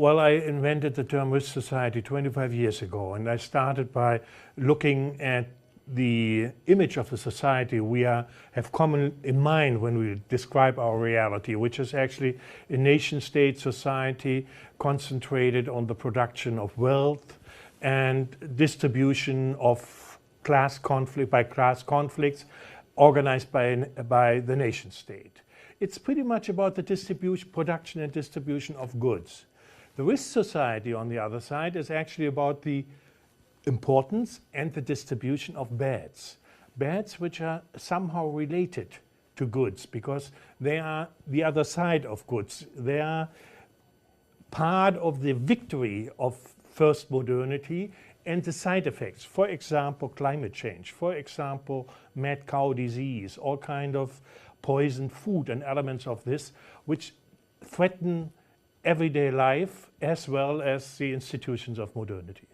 Well, I invented the term risk society 25 years ago, and I started by looking at the image of the society we have common in mind when we describe our reality, which is actually a nation-state society concentrated on the production of wealth and distribution of class conflicts organized by the nation-state. It's pretty much about the production and distribution of goods. The risk society, on the other side, is actually about the importance and the distribution of bads which are somehow related to goods because they are the other side of goods. They are part of the victory of first modernity and the side effects. For example, climate change. For example, mad cow disease, all kind of poisoned food and elements of this which threaten everyday life as well as the institutions of modernity.